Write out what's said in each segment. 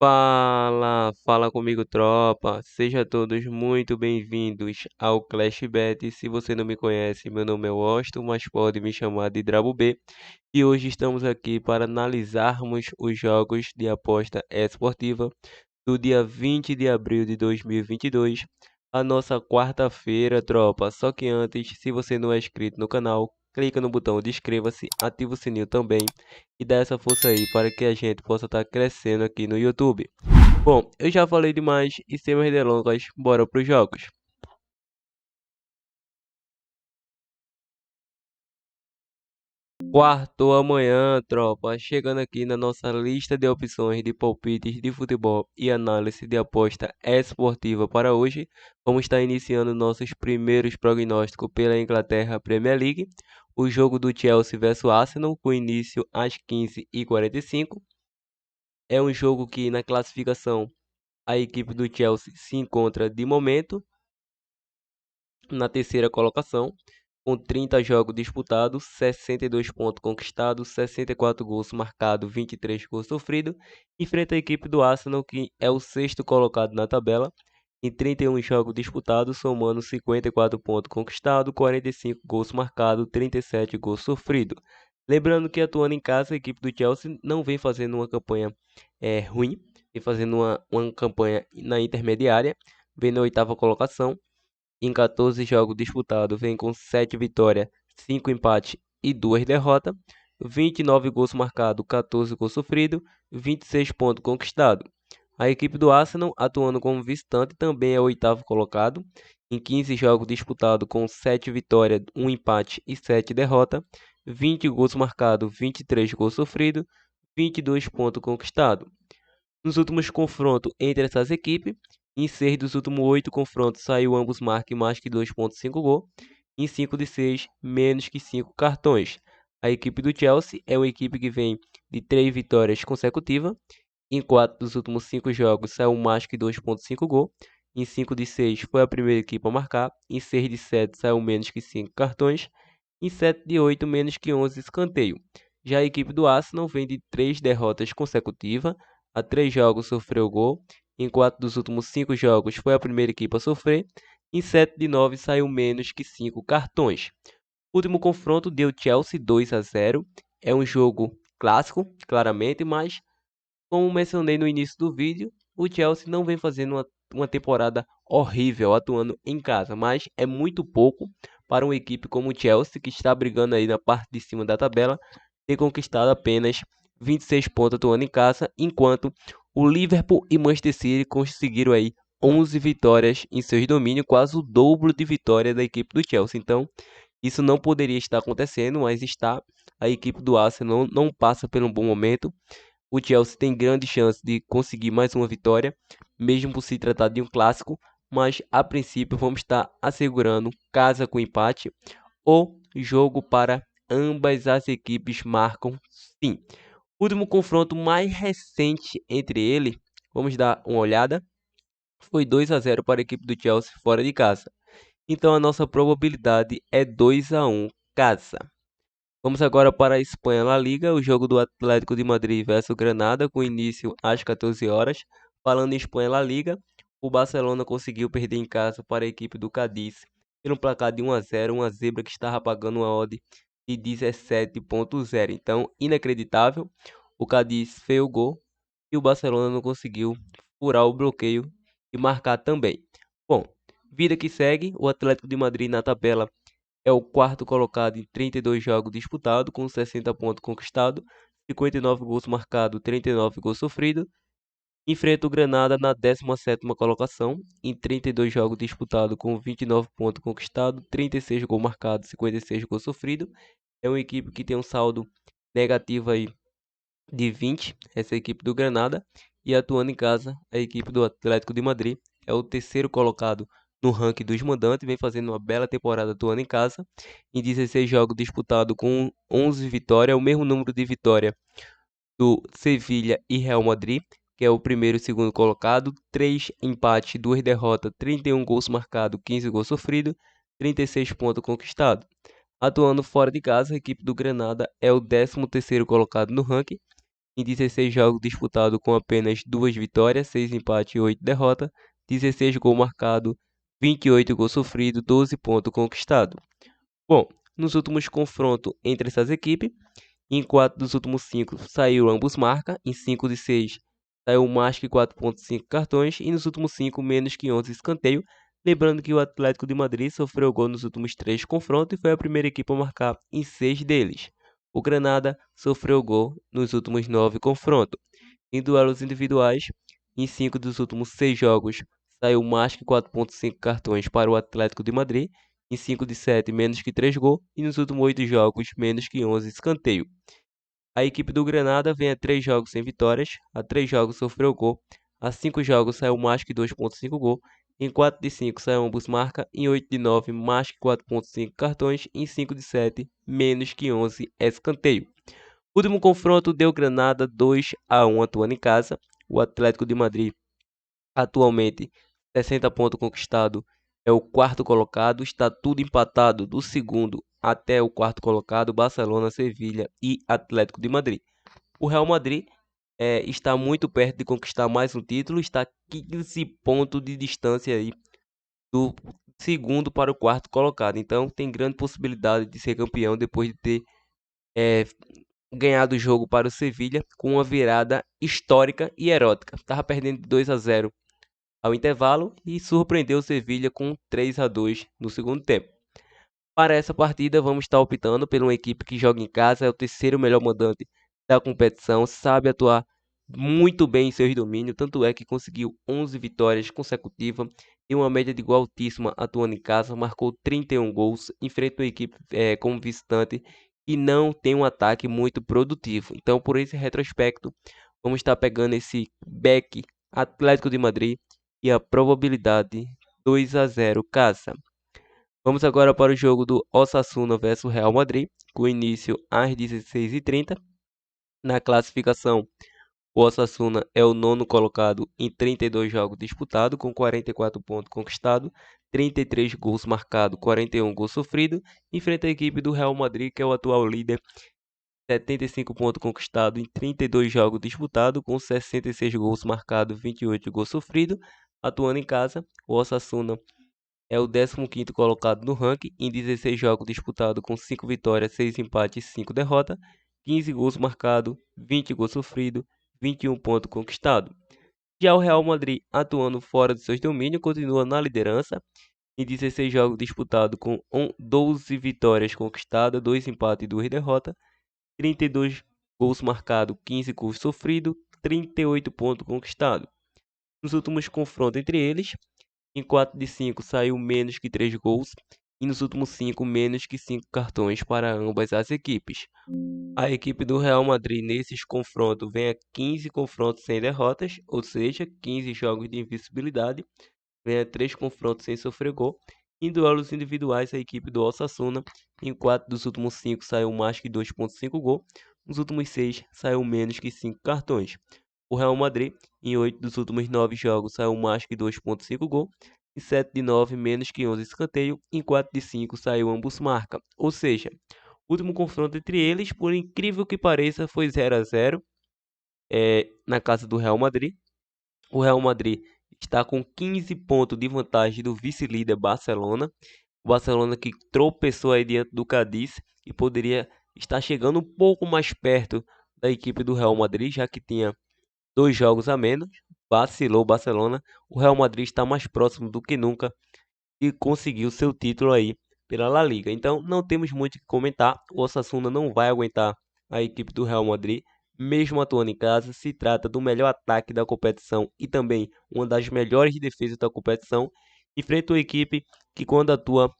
Fala comigo, tropa. Sejam todos muito bem-vindos ao Clash Bet. Se você não me conhece, meu nome é Washington, mas pode me chamar de Drabo B. E hoje estamos aqui para analisarmos os jogos de aposta esportiva do dia 20 de abril de 2022, a nossa quarta-feira, tropa. Só que antes, se você não é inscrito no canal, clica no botão de inscreva-se, ativa o sininho também e dá essa força aí para que a gente possa estar crescendo aqui no YouTube. Bom, eu já falei demais e sem mais delongas, bora para os jogos. Quarto amanhã, tropa, chegando aqui na nossa lista de opções de palpites de futebol e análise de aposta esportiva para hoje. Vamos estar iniciando nossos primeiros prognósticos pela Inglaterra Premier League. O jogo do Chelsea versus Arsenal, com início às 15h45. É um jogo que na classificação a equipe do Chelsea se encontra de momento na terceira colocação, com 30 jogos disputados, 62 pontos conquistados, 64 gols marcados, 23 gols sofridos. Enfrenta a equipe do Arsenal, que é o sexto colocado na tabela, em 31 jogos disputados, somando 54 pontos conquistados, 45 gols marcados, 37 gols sofridos. Lembrando que atuando em casa, a equipe do Chelsea não vem fazendo uma campanha ruim, vem fazendo uma campanha na intermediária, vem na oitava colocação. Em 14 jogos disputados, vem com 7 vitórias, 5 empates e 2 derrotas, 29 gols marcados, 14 gols sofridos, 26 pontos conquistados. A equipe do Arsenal, atuando como visitante, também é o oitavo colocado, em 15 jogos disputados com 7 vitórias, 1 empate e 7 derrotas, 20 gols marcados, 23 gols sofridos, 22 pontos conquistados. Nos últimos confrontos entre essas equipes, em 6 dos últimos 8 confrontos saiu ambos marquem mais que 2,5 gols. Em 5 de 6, menos que 5 cartões. A equipe do Chelsea é uma equipe que vem de 3 vitórias consecutivas. Em 4 dos últimos 5 jogos saiu mais que 2,5 gols. Em 5 de 6 foi a primeira equipe a marcar. Em 6 de 7 saiu menos que 5 cartões. Em 7 de 8, menos que 11 escanteio. Já a equipe do Arsenal vem de 3 derrotas consecutivas. Há 3 jogos sofreu gol. Em 4 dos últimos 5 jogos foi a primeira equipe a sofrer. Em 7 de 9 saiu menos que 5 cartões. O último confronto deu Chelsea 2-0. É um jogo clássico, claramente, mas como mencionei no início do vídeo, o Chelsea não vem fazendo uma temporada horrível atuando em casa, mas é muito pouco para uma equipe como o Chelsea, que está brigando aí na parte de cima da tabela, ter conquistado apenas 26 pontos atuando em casa, enquanto o Liverpool e Manchester City conseguiram aí 11 vitórias em seus domínios, quase o dobro de vitória da equipe do Chelsea. Então, isso não poderia estar acontecendo, mas está. A equipe do Arsenal não passa por um bom momento. O Chelsea tem grande chance de conseguir mais uma vitória, mesmo por se tratar de um clássico, mas a princípio vamos estar assegurando casa com empate ou jogo para ambas as equipes marcam sim. O último confronto mais recente entre eles, vamos dar uma olhada, foi 2-0 para a equipe do Chelsea fora de casa. Então a nossa probabilidade é 2-1 casa. Vamos agora para a Espanha La Liga, o jogo do Atlético de Madrid versus Granada, com início às 14 horas. Falando em Espanha La Liga, o Barcelona conseguiu perder em casa para a equipe do Cádiz, pelo placar de 1-0, uma zebra que estava pagando uma odd de 17,0. Então, inacreditável, o Cádiz fez o gol e o Barcelona não conseguiu furar o bloqueio e marcar também. Bom, vida que segue, o Atlético de Madrid na tabela é o quarto colocado em 32 jogos disputados, com 60 pontos conquistados, 59 gols marcados, 39 gols sofridos. Enfrenta o Granada na 17ª colocação, em 32 jogos disputados, com 29 pontos conquistados, 36 gols marcados, 56 gols sofridos. É uma equipe que tem um saldo negativo aí de 20, essa equipe do Granada. E atuando em casa, a equipe do Atlético de Madrid é o terceiro colocado no ranking dos mandantes, vem fazendo uma bela temporada atuando em casa. Em 16 jogos disputados com 11 vitórias, o mesmo número de vitórias do Sevilha e Real Madrid, que é o primeiro e segundo colocado. 3 empates, 2 derrotas, 31 gols marcados, 15 gols sofridos, 36 pontos conquistados. Atuando fora de casa, a equipe do Granada é o 13º colocado no ranking. em 16 jogos disputados com apenas 2 vitórias, 6 empates e 8 derrotas, 16 gols marcados, 28 gols sofridos, 12 pontos conquistados. Bom, nos últimos confrontos entre essas equipes, em 4 dos últimos 5 saiu ambos marca, em 5 de 6 saiu mais que 4.5 cartões e nos últimos 5 menos que 11 escanteio. Lembrando que o Atlético de Madrid sofreu gol nos últimos 3 confrontos e foi a primeira equipe a marcar em 6 deles. O Granada sofreu gol nos últimos 9 confrontos. Em duelos individuais, em 5 dos últimos 6 jogos, saiu mais que 4.5 cartões para o Atlético de Madrid, em 5 de 7 menos que 3 gols e nos últimos 8 jogos menos que 11 escanteio. A equipe do Granada vem a 3 jogos sem vitórias, a 3 jogos sofreu gol, a 5 jogos saiu mais que 2.5 gol, em 4 de 5 saiu ambos marca, em 8 de 9 mais que 4.5 cartões, em 5 de 7 menos que 11 escanteio. O último confronto deu Granada 2-1 atuando em casa. O Atlético de Madrid, atualmente 60 pontos conquistados, é o quarto colocado. Está tudo empatado do segundo até o quarto colocado: Barcelona, Sevilha e Atlético de Madrid. O Real Madrid está muito perto de conquistar mais um título. Está 15 pontos de distância aí do segundo para o quarto colocado. Então tem grande possibilidade de ser campeão depois de ter ganhado o jogo para o Sevilha com uma virada histórica e erótica. Estava perdendo de 2-0 ao intervalo e surpreendeu o Sevilha com 3-2 no segundo tempo. Para essa partida, vamos estar optando por uma equipe que joga em casa, é o terceiro melhor mandante da competição, sabe atuar muito bem em seus domínios, tanto é que conseguiu 11 vitórias consecutivas e uma média de gol altíssima atuando em casa, marcou 31 gols, enfrenta uma equipe como visitante e não tem um ataque muito produtivo. Então, por esse retrospecto, vamos estar pegando esse back Atlético de Madrid e a probabilidade 2-0 casa. Vamos agora para o jogo do Osasuna versus Real Madrid, com início às 16h30. Na classificação, o Osasuna é o nono colocado em 32 jogos disputados, com 44 pontos conquistados, 33 gols marcados, 41 gols sofridos. Enfrenta a equipe do Real Madrid, que é o atual líder, 75 pontos conquistados em 32 jogos disputados, com 66 gols marcados, 28 gols sofridos. Atuando em casa, o Osasuna é o 15º colocado no ranking, em 16 jogos disputados, com 5 vitórias, 6 empates e 5 derrotas, 15 gols marcados, 20 gols sofridos, 21 pontos conquistados. Já o Real Madrid, atuando fora de seus domínios, continua na liderança, em 16 jogos disputados, com 12 vitórias conquistadas, 2 empates e 2 derrotas, 32 gols marcados, 15 gols sofridos, 38 pontos conquistados. Nos últimos confrontos entre eles, em 4 de 5 saiu menos que 3 gols e nos últimos 5 menos que 5 cartões para ambas as equipes. A equipe do Real Madrid nesses confrontos vem a 15 confrontos sem derrotas, ou seja, 15 jogos de invencibilidade, vem a 3 confrontos sem sofrer gol. Em duelos individuais, a equipe do Osasuna, em 4 dos últimos 5 saiu mais que 2.5 gol, nos últimos 6 saiu menos que 5 cartões. O Real Madrid, em 8 dos últimos 9 jogos, saiu mais que 2.5 gol, em 7 de 9 menos que 11 escanteio, em 4 de 5 saiu ambos marca. Ou seja, o último confronto entre eles, por incrível que pareça, foi 0-0 na casa do Real Madrid. O Real Madrid está com 15 pontos de vantagem do vice-líder Barcelona. O Barcelona que tropeçou aí diante do Cádiz e poderia estar chegando um pouco mais perto da equipe do Real Madrid, já que tinha 2 jogos a menos. Vacilou o Barcelona. O Real Madrid está mais próximo do que nunca e conseguiu seu título aí pela La Liga. Então não temos muito o que comentar. O Osasuna não vai aguentar a equipe do Real Madrid, mesmo atuando em casa. Se trata do melhor ataque da competição e também uma das melhores defesas da competição. Enfrenta uma equipe que, quando atua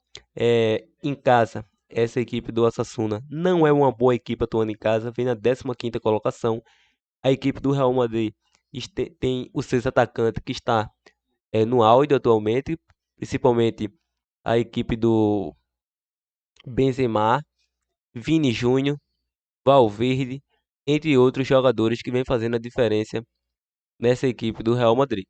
em casa, essa equipe do Osasuna não é uma boa equipe atuando em casa, vem na 15ª colocação. A equipe do Real Madrid tem os seus atacantes que está no auge atualmente, principalmente a equipe do Benzema, Vini Júnior, Valverde, entre outros jogadores que vem fazendo a diferença nessa equipe do Real Madrid.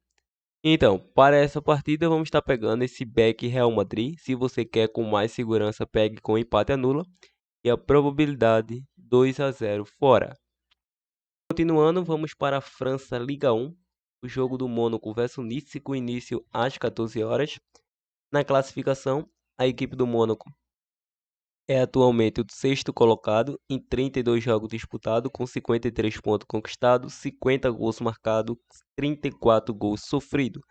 Então, para essa partida, vamos estar pegando esse back Real Madrid. Se você quer com mais segurança, pegue com empate anula. E a probabilidade 2-0 fora. Continuando, vamos para a França Liga 1, o jogo do Mônaco versus Nice, com início às 14 horas. Na classificação, a equipe do Mônaco é atualmente o sexto colocado em 32 jogos disputados, com 53 pontos conquistados, 50 gols marcados, 34 gols sofridos.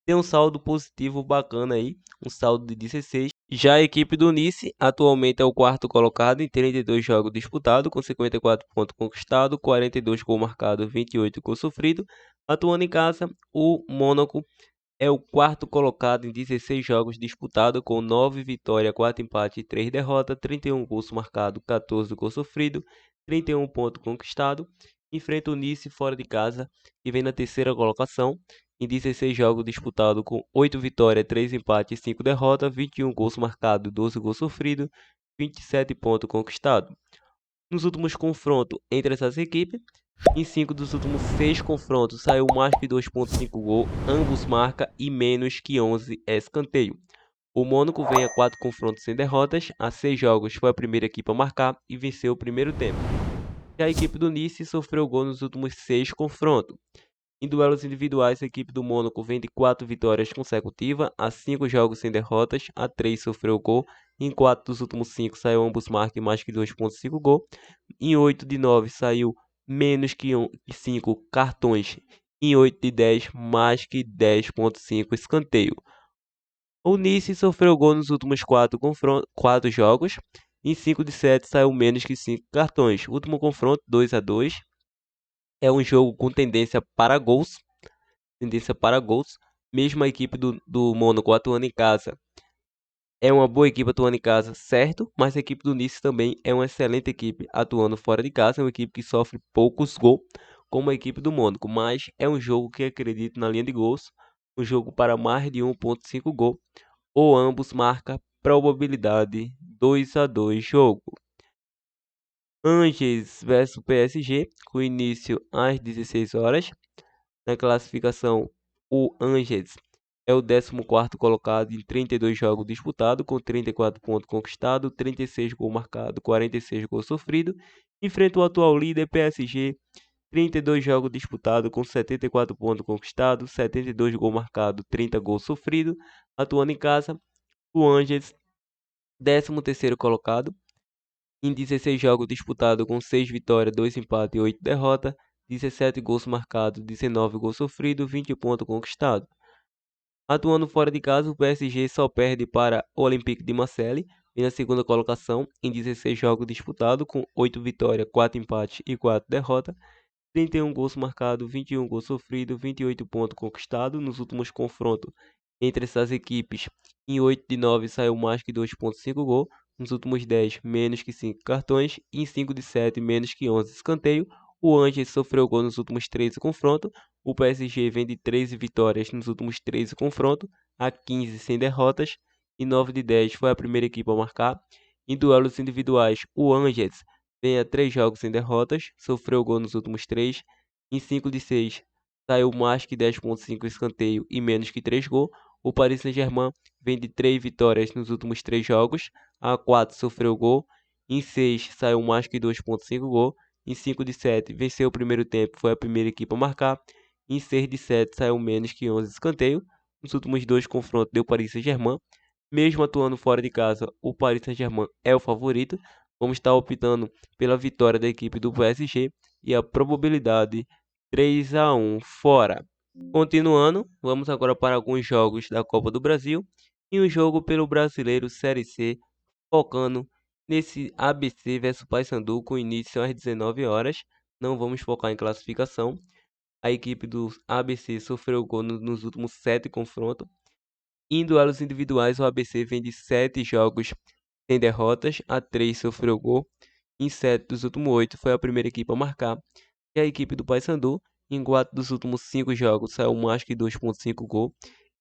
Tem um saldo positivo bacana aí, um saldo de 16. Já a equipe do Nice atualmente é o quarto colocado em 32 jogos disputados, com 54 pontos conquistados, 42 gols marcados, 28 gols sofridos. Atuando em casa, o Mônaco é o quarto colocado em 16 jogos disputados, com 9 vitórias, 4 empates e 3 derrotas, 31 gols marcados, 14 gols sofridos, 31 pontos conquistados. Enfrenta o Nice fora de casa, que vem na terceira colocação, em 16 jogos disputados, com 8 vitórias, 3 empates e 5 derrotas, 21 gols marcados, 12 gols sofridos, 27 pontos conquistados. Nos últimos confrontos entre essas equipes, em 5 dos últimos 6 confrontos saiu mais que 2.5 gols, ambos marcam e menos que 11 escanteio. O Mônaco vem a 4 confrontos sem derrotas, a 6 jogos foi a primeira equipe a marcar e venceu o primeiro tempo. Já a equipe do Nice sofreu gol nos últimos 6 confrontos. Em duelos individuais, a equipe do Mônaco vem de 4 vitórias consecutivas, a 5 jogos sem derrotas, a 3 sofreu gol, em 4 dos últimos 5 saiu ambos marcam mais que 2.5 gol, em 8 de 9 saiu menos que 5 cartões, em 8 de 10 mais que 10.5 escanteio. O Nice sofreu gol nos últimos 4 jogos, em 5 de 7 saiu menos que 5 cartões. O último confronto, 2-2, é um jogo com tendência para gols, mesmo a equipe do Mônaco atuando em casa. É uma boa equipe atuando em casa, certo, mas a equipe do Nice também é uma excelente equipe atuando fora de casa, é uma equipe que sofre poucos gols, como a equipe do Mônaco, mas é um jogo que acredito na linha de gols, um jogo para mais de 1.5 gol, ou ambos marcam probabilidade 2-2 jogo. Angers versus PSG, com início às 16 horas. Na classificação, o Angers é o 14º colocado em 32 jogos disputados, com 34 pontos conquistados, 36 gols marcados, 46 gols sofridos. Enfrenta o atual líder PSG, 32 jogos disputados, com 74 pontos conquistados, 72 gols marcados, 30 gols sofridos. Atuando em casa, o Angers, 13º colocado, em 16 jogos disputados, com 6 vitórias, 2 empates e 8 derrotas, 17 gols marcados, 19 gols sofridos, 20 pontos conquistados. Atuando fora de casa, o PSG só perde para o Olympique de Marseille, na segunda colocação, em 16 jogos disputados, com 8 vitórias, 4 empates e 4 derrotas, 31 gols marcados, 21 gols sofridos, 28 pontos conquistados. Nos últimos confrontos entre essas equipes, em 8 de 9 saiu mais que 2.5 gols, nos últimos 10 menos que 5 cartões, e em 5 de 7 menos que 11 escanteio. O Angers sofreu gol nos últimos 13 confrontos, o PSG vem de 13 vitórias nos últimos 13 confrontos, a 15 sem derrotas, e 9 de 10 foi a primeira equipe a marcar. Em duelos individuais, o Angers vem a 3 jogos sem derrotas, sofreu gol nos últimos 3, em 5 de 6 saiu mais que 10.5 escanteio e menos que 3 gols. O Paris Saint-Germain vem de 3 vitórias nos últimos 3 jogos, a 4 sofreu gol, em 6 saiu mais que 2.5 gol, em 5 de 7 venceu o primeiro tempo, foi a primeira equipe a marcar, em 6 de 7 saiu menos que 11 escanteio. Nos últimos 2 confrontos deu Paris Saint-Germain, mesmo atuando fora de casa, o Paris Saint-Germain é o favorito. Vamos estar optando pela vitória da equipe do PSG e a probabilidade 3-1 fora. Continuando, vamos agora para alguns jogos da Copa do Brasil e um jogo pelo Brasileiro Série C, focando nesse ABC versus Paysandu com início às 19 horas. Não vamos focar em classificação. A equipe do ABC sofreu gol nos últimos 7 confrontos. Em duelos individuais, o ABC vem de 7 jogos sem derrotas, a 3 sofreu gol. Em 7 dos últimos 8 foi a primeira equipe a marcar. E a equipe do Paysandu, em 4 dos últimos 5 jogos, saiu mais que 2.5 gol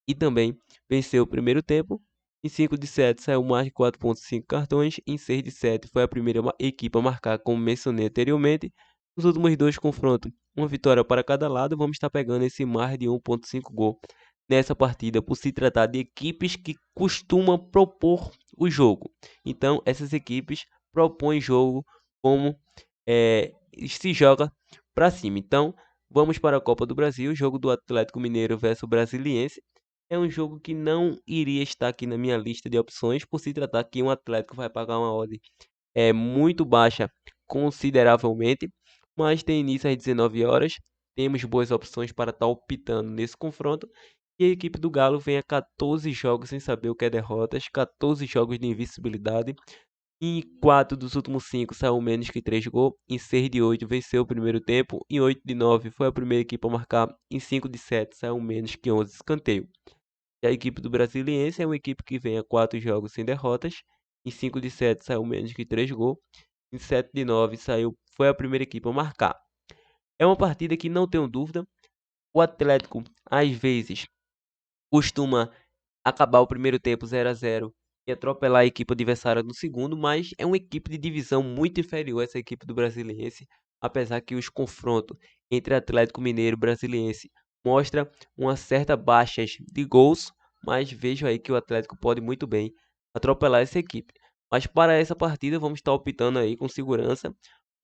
e também venceu o primeiro tempo. Em 5 de 7 saiu mais de 4.5 cartões. Em 6 de 7 foi a primeira equipe a marcar, como mencionei anteriormente. Nos últimos 2 confrontos, uma vitória para cada lado. Vamos estar pegando esse mais de 1.5 gol nessa partida, por se tratar de equipes que costumam propor o jogo. Então, essas equipes propõem jogo como se joga para cima. Então, vamos para a Copa do Brasil, jogo do Atlético Mineiro versus Brasiliense. É um jogo que não iria estar aqui na minha lista de opções, por se tratar que um Atlético vai pagar uma odd muito baixa, consideravelmente, mas tem início às 19 horas. Temos boas opções para estar optando nesse confronto. E a equipe do Galo vem a 14 jogos sem saber o que é derrotas, 14 jogos de invencibilidade. Em 4 dos últimos 5 saiu menos que 3 gols. Em 6 de 8 venceu o primeiro tempo. Em 8 de 9 foi a primeira equipe a marcar. Em 5 de 7 saiu menos que 11 escanteio. E a equipe do Brasiliense é uma equipe que vem a 4 jogos sem derrotas. Em 5 de 7 saiu menos que 3 gols. Em 7 de 9 foi a primeira equipe a marcar. É uma partida que não tenho dúvida. O Atlético, às vezes, costuma acabar o primeiro tempo 0-0 e atropelar a equipe adversária no segundo, mas é uma equipe de divisão muito inferior a essa equipe do Brasiliense, apesar que os confrontos entre Atlético Mineiro e Brasiliense mostra uma certa baixa de gols, mas vejo aí que o Atlético pode muito bem atropelar essa equipe. Mas para essa partida vamos estar optando aí com segurança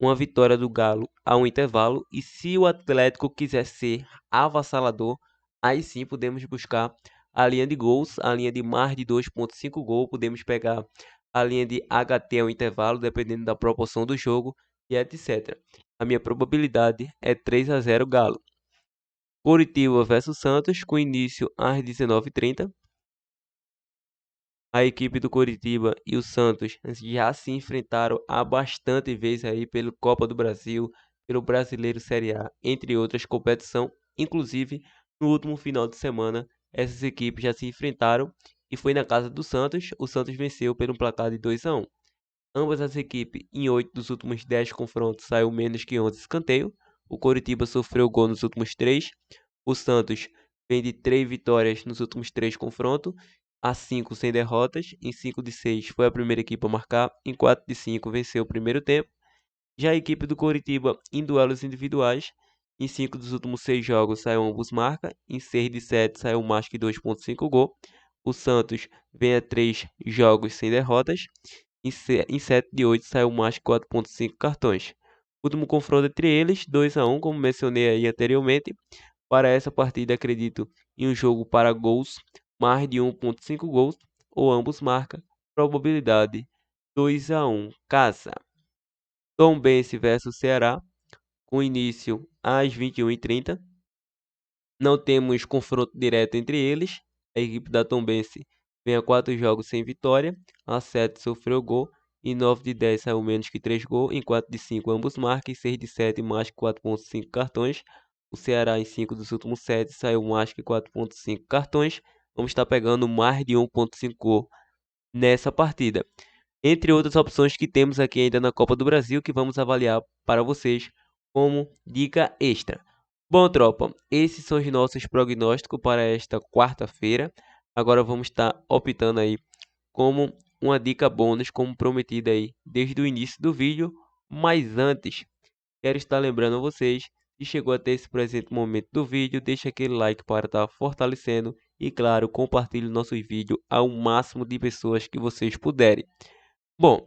uma vitória do Galo a um intervalo, e se o Atlético quiser ser avassalador, aí sim podemos buscar a linha de gols, a linha de mais de 2,5 gols, podemos pegar a linha de HT ao intervalo, dependendo da proporção do jogo e etc. A minha probabilidade é 3-0 Galo. Coritiba versus Santos, com início às 19h30. A equipe do Coritiba e o Santos já se enfrentaram há bastante vezes aí pelo Copa do Brasil, pelo Brasileiro Série A, entre outras competições. Inclusive, no último final de semana, essas equipes já se enfrentaram e foi na casa do Santos. O Santos venceu pelo placar de 2-1. Ambas as equipes, em 8 dos últimos 10 confrontos, saiu menos que 11 escanteio. O Coritiba sofreu gol nos últimos 3. O Santos vem de 3 vitórias nos últimos 3 confrontos, a 5 sem derrotas. Em 5 de 6 foi a primeira equipe a marcar. Em 4 de 5 venceu o primeiro tempo. Já a equipe do Coritiba, em duelos individuais, em 5 dos últimos 6 jogos saiu ambos marca. Em 6 de 7 saiu mais que 2,5 gol. O Santos vem a 3 jogos sem derrotas. Em 7 de 8 saiu mais que 4,5 cartões. Último confronto entre eles, 2-1, como mencionei aí anteriormente. Para essa partida, acredito em um jogo para gols, mais de 1,5 gols, ou ambos marcam. Probabilidade 2-1. Casa. Tombense versus Ceará, com início às 21h30. Não temos confronto direto entre eles. A equipe da Tombense vem a 4 jogos sem vitória. A 7 sofreu gol. Em 9 de 10 saiu menos que 3 gols. Em 4 de 5 ambos marcam. Em 6 de 7 mais que 4,5 cartões. O Ceará em 5 dos últimos 7 saiu mais que 4,5 cartões. Vamos estar pegando mais de 1,5 gol nessa partida. Entre outras opções que temos aqui ainda na Copa do Brasil, que vamos avaliar para vocês como dica extra. Bom, tropa, esses são os nossos prognósticos para esta quarta-feira. Agora vamos estar optando aí como uma dica bônus, como prometido aí desde o início do vídeo. Mas antes, quero estar lembrando a vocês, se chegou até esse presente momento do vídeo, deixa aquele like para estar fortalecendo e, claro, compartilhe o nosso vídeo ao máximo de pessoas que vocês puderem. Bom,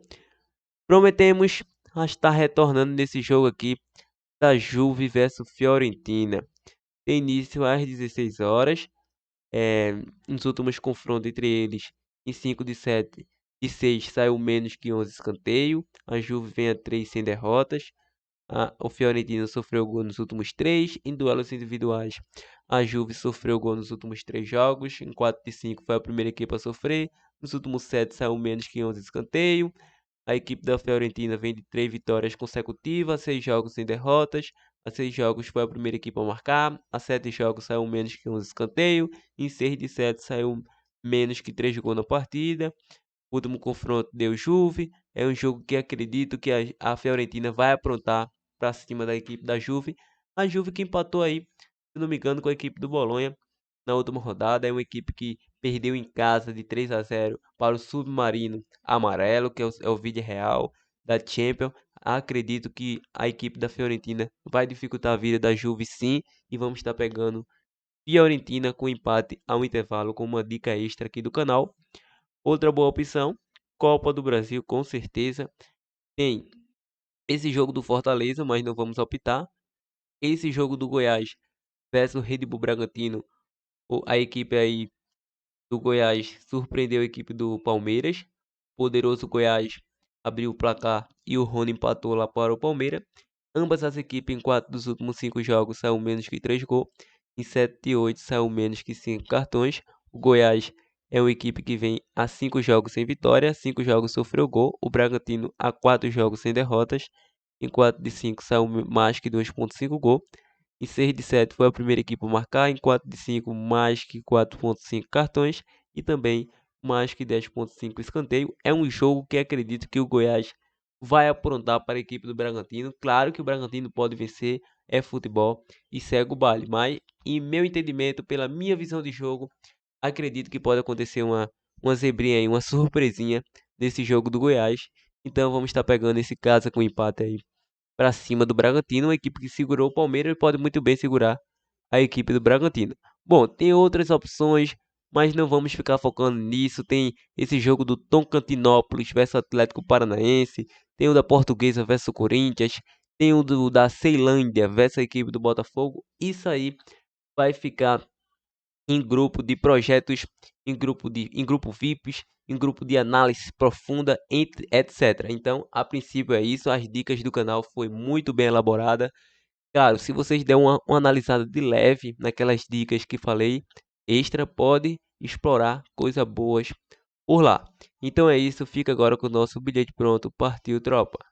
prometemos a estar retornando nesse jogo aqui da Juve versus Fiorentina. Tem início às 16 horas. Nos últimos confrontos entre eles, em 5 de 7 de 6 saiu menos que 11 escanteio. A Juve vem a 3 sem derrotas. O Fiorentina sofreu gol nos últimos 3. Em duelos individuais, a Juve sofreu gol nos últimos 3 jogos. Em 4 de 5 foi a primeira equipe a sofrer. Nos últimos 7 saiu menos que 11 escanteio. A equipe da Fiorentina vem de 3 vitórias consecutivas, 6 jogos sem derrotas. A 6 jogos foi a primeira equipe a marcar. A 7 jogos saiu menos que 11 escanteio. Em 6 de 7 saiu menos que 3 gols na partida. O último confronto deu Juve. É um jogo que acredito que a Fiorentina vai aprontar para cima da equipe da Juve. A Juve que empatou aí, se não me engano, com a equipe do Bolonha na última rodada. É uma equipe que perdeu em casa de 3-0 para o Submarino Amarelo, que é o vídeo real da Champions. Acredito que a equipe da Fiorentina vai dificultar a vida da Juve, sim, e vamos estar pegando Fiorentina com empate ao intervalo, com uma dica extra aqui do canal. Outra boa opção, Copa do Brasil, com certeza. Tem esse jogo do Fortaleza, mas não vamos optar. esse jogo do Goiás versus Red Bull Bragantino, a equipe aí do Goiás surpreendeu a equipe do Palmeiras. Poderoso Goiás abriu o placar e o Rony empatou lá para o Palmeiras. Ambas as equipes em 4 dos últimos 5 jogos saiu menos que 3 gols. Em 7 de 8 saiu menos que 5 cartões. O Goiás é uma equipe que vem a 5 jogos sem vitória, 5 jogos sofreu gol. O Bragantino a 4 jogos sem derrotas. Em 4 de 5 saiu mais que 2,5 gol. Em 6 de 7 foi a primeira equipe a marcar. Em 4 de 5 mais que 4,5 cartões. E também mais que 10,5 escanteio. É um jogo que acredito que o Goiás vai aprontar para a equipe do Bragantino. Claro que o Bragantino pode vencer, é futebol e segue o baile. Mas, em meu entendimento, pela minha visão de jogo, acredito que pode acontecer uma zebrinha aí, uma surpresinha nesse jogo do Goiás. Então vamos estar pegando esse casa com empate aí para cima do Bragantino, uma equipe que segurou o Palmeiras e pode muito bem segurar a equipe do Bragantino. Bom, tem outras opções, mas não vamos ficar focando nisso. Tem esse jogo do Tocantinópolis versus Atlético Paranaense, tem o da Portuguesa versus Corinthians, tem o da Ceilândia versus a equipe do Botafogo. Isso aí vai ficar em grupo de projetos, em grupo VIPs, em grupo de análise profunda, entre, etc. Então, a princípio é isso. As dicas do canal foi muito bem elaborada. Claro, se vocês der uma analisada de leve naquelas dicas que falei, extra, pode explorar coisas boas por lá. Então é isso, fica agora com o nosso bilhete pronto. Partiu, tropa!